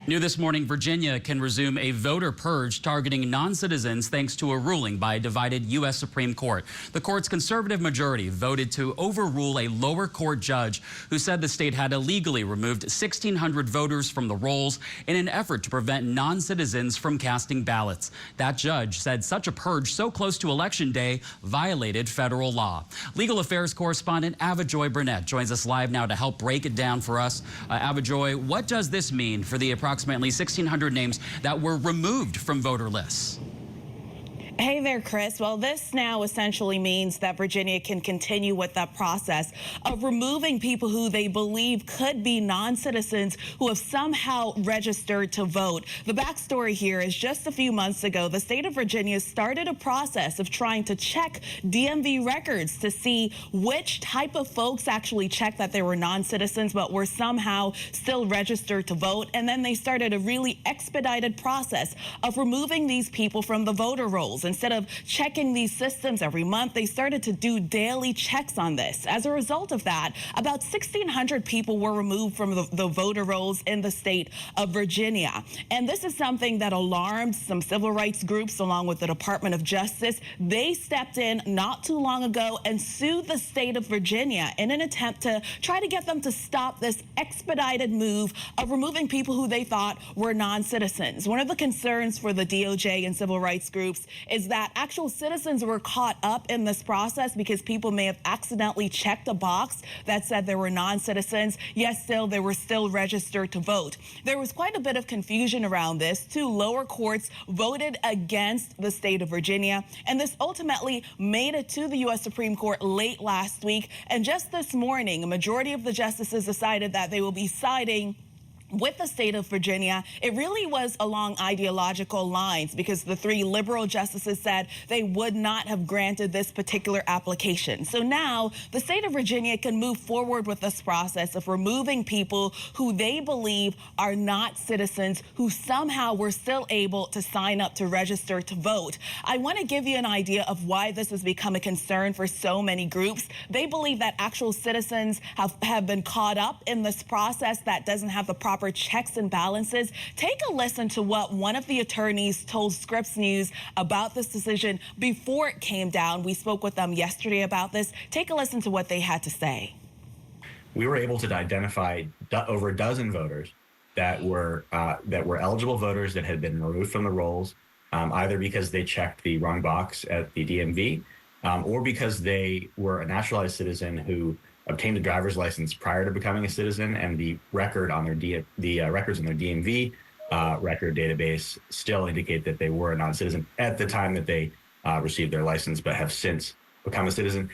New this morning, Virginia can resume a voter purge targeting non-citizens thanks to a ruling by a divided U.S. Supreme Court. The court's conservative majority voted to overrule a lower court judge who said the state had illegally removed 1,600 voters from the rolls in an effort to prevent non-citizens from casting ballots. That judge said such a purge so close to Election Day violated federal law. Legal affairs correspondent Avajoy Burnett joins us live now to help break it down for us. Avajoy, what does this mean for the approximately 1,600 names that were removed from voter lists? Hey there, Chris. Well, this now essentially means that Virginia can continue with that process of removing people who they believe could be non-citizens who have somehow registered to vote. The backstory here is just a few months ago, the state of Virginia started a process of trying to check DMV records to see which type of folks actually checked that they were non-citizens but were somehow still registered to vote. And then they started a really expedited process of removing these people from the voter rolls. Instead of checking these systems every month, they started to do daily checks on this. As a result of that, about 1,600 people were removed from the voter rolls in the state of Virginia. And this is something that alarmed some civil rights groups along with the Department of Justice. They stepped in not too long ago and sued the state of Virginia in an attempt to try to get them to stop this expedited move of removing people who they thought were non-citizens. One of the concerns for the DOJ and civil rights groups is that actual citizens were caught up in this process because people may have accidentally checked a box that said they were non-citizens, yet still they were still registered to vote. There was quite a bit of confusion around this. Two lower courts voted against the state of Virginia, and this ultimately made it to the U.S. Supreme Court late last week. And just this morning, a majority of the justices decided that they will be siding with the state of Virginia. It really was along ideological lines because the three liberal justices said they would not have granted this particular application. So now the state of Virginia can move forward with this process of removing people who they believe are not citizens who somehow were still able to sign up to register to vote. I want to give you an idea of why this has become a concern for so many groups. They believe that actual citizens have been caught up in this process that doesn't have the proper checks and balances. Take a listen to what one of the attorneys told Scripps News about this decision before it came down. We spoke with them yesterday about this. Take a listen to what they had to say. We were able to identify over a dozen voters that were eligible voters that had been removed from the rolls, either because they checked the wrong box at the DMV or because they were a naturalized citizen who obtained a driver's license prior to becoming a citizen, and the record on their records in their DMV record database still indicate that they were a non-citizen at the time that they received their license, but have since become a citizen.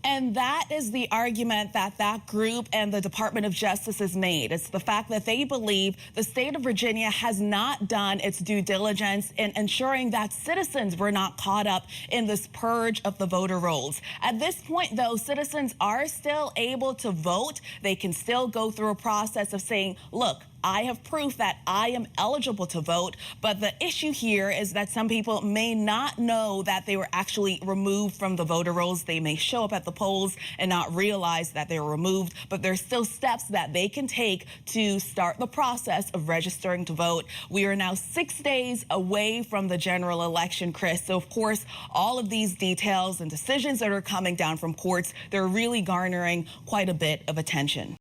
And that is the argument that that group and the Department of Justice has made. It's the fact that they believe the state of Virginia has not done its due diligence in ensuring that citizens were not caught up in this purge of the voter rolls. At this point, though, citizens are still able to vote. They can still go through a process of saying, look, I have proof that I am eligible to vote, but the issue here is that some people may not know that they were actually removed from the voter rolls. They may show up at the polls and not realize that they were removed, but there's still steps that they can take to start the process of registering to vote. We are now 6 days away from the general election, Chris. So, of course, all of these details and decisions that are coming down from courts, they're really garnering quite a bit of attention.